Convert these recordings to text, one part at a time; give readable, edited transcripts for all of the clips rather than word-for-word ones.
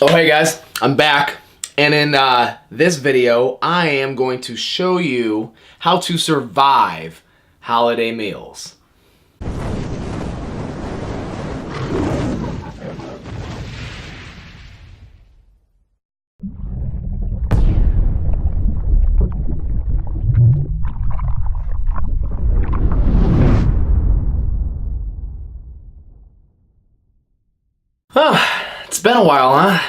Oh hey guys, I'm back, and in this video I am going to show you how to survive holiday meals. It's been a while, huh?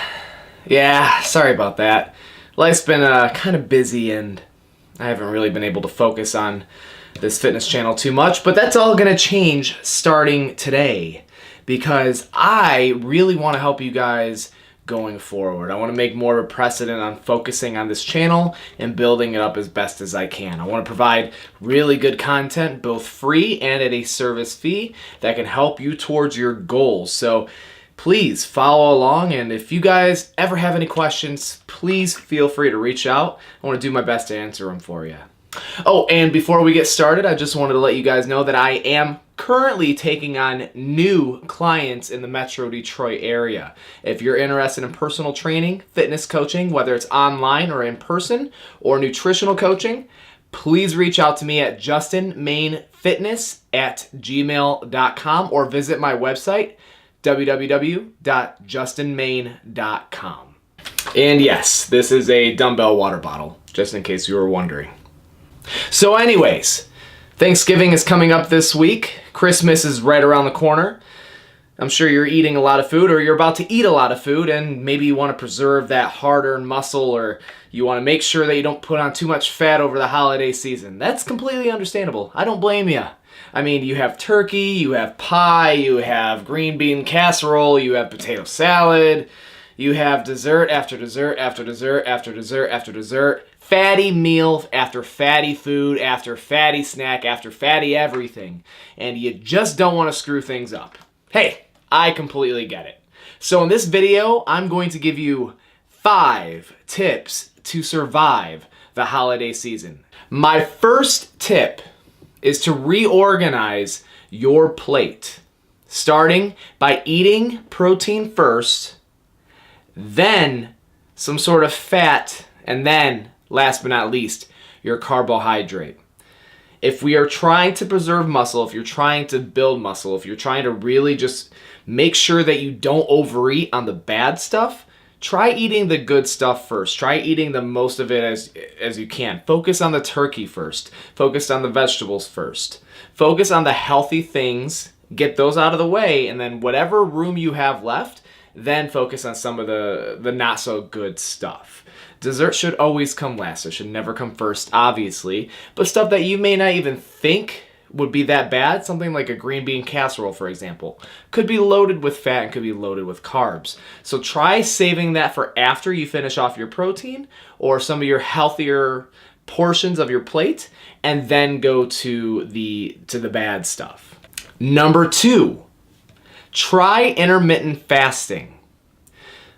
Yeah, sorry about that. Life's been kind of busy and I haven't really been able to focus on this fitness channel too much, but that's all gonna change starting today because I really want to help you guys going forward. I want to make more of a precedent on focusing on this channel and building it up as best as I can. I want to provide really good content, both free and at a service fee, that can help you towards your goals. So please follow along, and if you guys ever have any questions, please feel free to reach out. I want to do my best to answer them for you. Oh, and before we get started, I just wanted to let you guys know that I am currently taking on new clients in the Metro Detroit area. If you're interested in personal training, fitness coaching, whether it's online or in person, or nutritional coaching, please reach out to me at justinmainfitness@gmail.com or visit my website, www.justinmain.com. And yes, this is a dumbbell water bottle, just in case you were wondering. So anyways, Thanksgiving is coming up this week. Christmas is right around the corner. I'm sure you're eating a lot of food, or you're about to eat a lot of food, and maybe you want to preserve that hard-earned muscle, or you want to make sure that you don't put on too much fat over the holiday season. That's completely understandable. I don't blame you. I mean, you have turkey, you have pie, you have green bean casserole, you have potato salad, you have dessert after dessert after dessert after dessert after dessert, fatty meal after fatty food after fatty snack after fatty everything, and you just don't want to screw things up. Hey, I completely get it. So in this video, I'm going to give you 5 tips to survive the holiday season. My first tip is to reorganize your plate, starting by eating protein first, then some sort of fat, and then, last but not least, your carbohydrate. If we are trying to preserve muscle, if you're trying to build muscle, if you're trying to really just make sure that you don't overeat on the bad stuff, try eating the good stuff first. Try eating the most of it as you can. Focus on the turkey first. Focus on the vegetables first. Focus on the healthy things. Get those out of the way, and then whatever room you have left, then focus on some of the not so good stuff. Dessert should always come last. It should never come first, obviously. But stuff that you may not even think would be that bad, something like a green bean casserole, for example, could be loaded with fat and could be loaded with carbs. So try saving that for after you finish off your protein or some of your healthier portions of your plate, and then go to the bad stuff. Number 2, try intermittent fasting.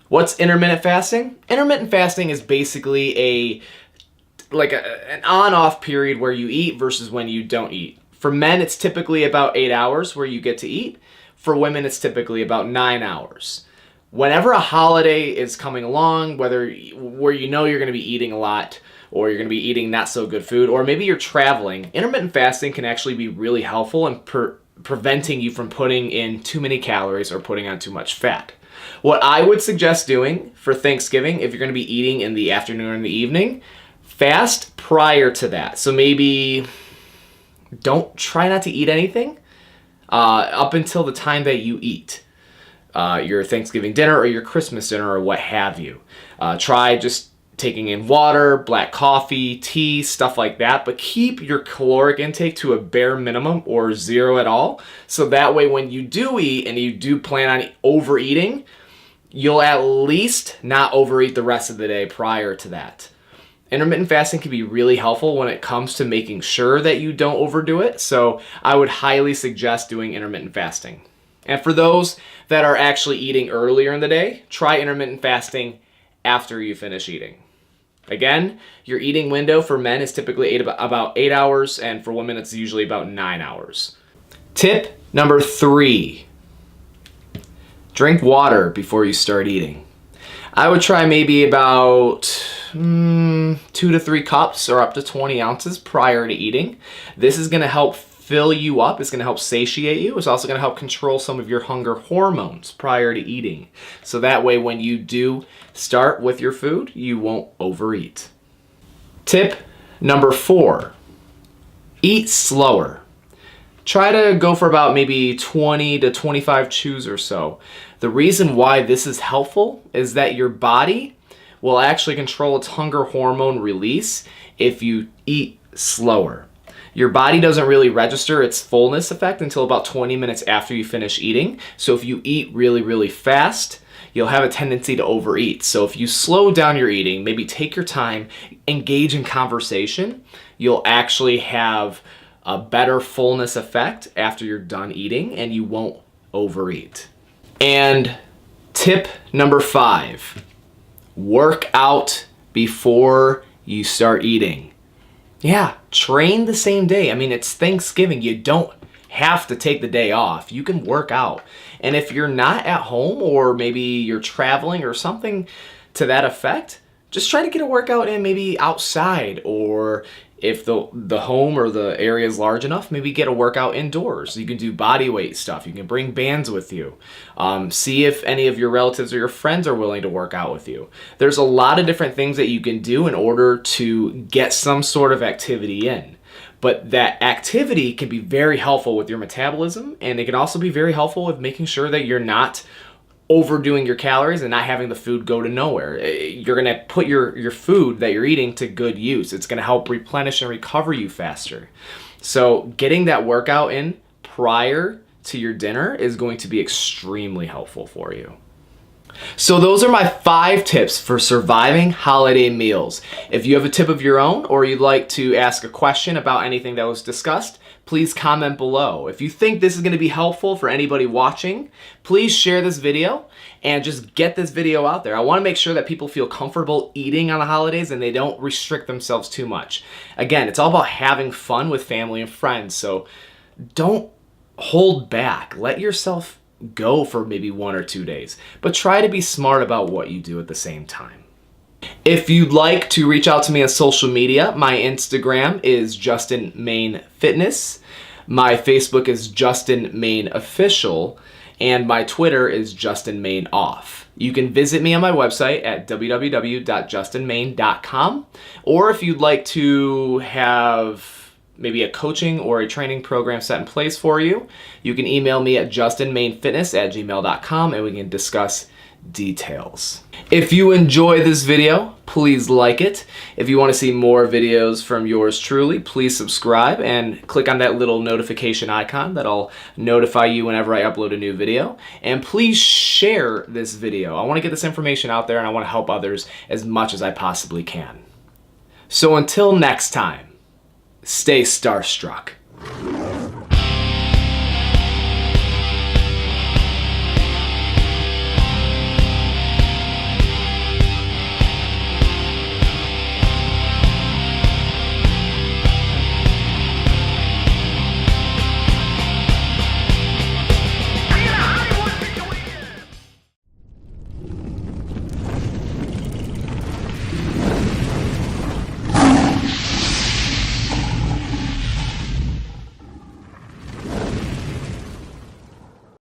What's intermittent fasting? Intermittent fasting is basically an on-off period where you eat versus when you don't eat. For men, it's typically about 8 hours where you get to eat. For women, it's typically about 9 hours. Whenever a holiday is coming along, where you know you're going to be eating a lot, or you're going to be eating not so good food, or maybe you're traveling, intermittent fasting can actually be really helpful in preventing you from putting in too many calories or putting on too much fat. What I would suggest doing for Thanksgiving, if you're going to be eating in the afternoon or in the evening, fast prior to that. So maybe don't try not to eat anything up until the time that you eat your Thanksgiving dinner or your Christmas dinner or what have you. Try just taking in water, black coffee, tea, stuff like that, but keep your caloric intake to a bare minimum or 0 at all. So that way when you do eat and you do plan on overeating, you'll at least not overeat the rest of the day prior to that. Intermittent fasting can be really helpful when it comes to making sure that you don't overdo it, so I would highly suggest doing intermittent fasting. And for those that are actually eating earlier in the day, try intermittent fasting after you finish eating. Again, your eating window for men is typically about 8 hours, and for women it's usually about 9 hours. Tip number 3, drink water before you start eating. I would try maybe about 2 to 3 cups or up to 20 ounces prior to eating. This is going to help fill you up. It's going to help satiate you. It's also going to help control some of your hunger hormones prior to eating. So that way when you do start with your food, you won't overeat. Tip number 4, eat slower. Try to go for about maybe 20 to 25 chews or so. The reason why this is helpful is that your body will actually control its hunger hormone release if you eat slower. Your body doesn't really register its fullness effect until about 20 minutes after you finish eating. So if you eat really, really fast, you'll have a tendency to overeat. So if you slow down your eating, maybe take your time, engage in conversation, you'll actually have a better fullness effect after you're done eating and you won't overeat. And tip number 5, work out before you start eating. Yeah, train the same day. I mean, it's Thanksgiving. You don't have to take the day off. You can work out. And if you're not at home or maybe you're traveling or something to that effect, just try to get a workout in maybe outside, or if the home or the area is large enough, maybe get a workout indoors. You can do body weight stuff. You can bring bands with you. See if any of your relatives or your friends are willing to work out with you. There's a lot of different things that you can do in order to get some sort of activity in. But that activity can be very helpful with your metabolism, and it can also be very helpful with making sure that you're not overdoing your calories and not having the food go to nowhere. You're going to put your food that you're eating to good use. It's going to help replenish and recover you faster. So getting that workout in prior to your dinner is going to be extremely helpful for you. So those are my 5 tips for surviving holiday meals. If you have a tip of your own, or you'd like to ask a question about anything that was discussed, please comment below. If you think this is going to be helpful for anybody watching, please share this video and just get this video out there. I want to make sure that people feel comfortable eating on the holidays and they don't restrict themselves too much. Again, it's all about having fun with family and friends, so don't hold back. Let yourself go for maybe 1 or 2 days, but try to be smart about what you do at the same time. If you'd like to reach out to me on social media, my Instagram is Justin Main Fitness, my Facebook is Justin Main Official, and my Twitter is Justin Main Off. You can visit me on my website at www.justinmain.com, or if you'd like to have maybe a coaching or a training program set in place for you, you can email me at justinmainfitness@gmail.com and we can discuss details. If you enjoy this video, please like it. If you want to see more videos from yours truly, please subscribe and click on that little notification icon that'll notify you whenever I upload a new video. And please share this video. I want to get this information out there and I want to help others as much as I possibly can. So until next time, stay starstruck.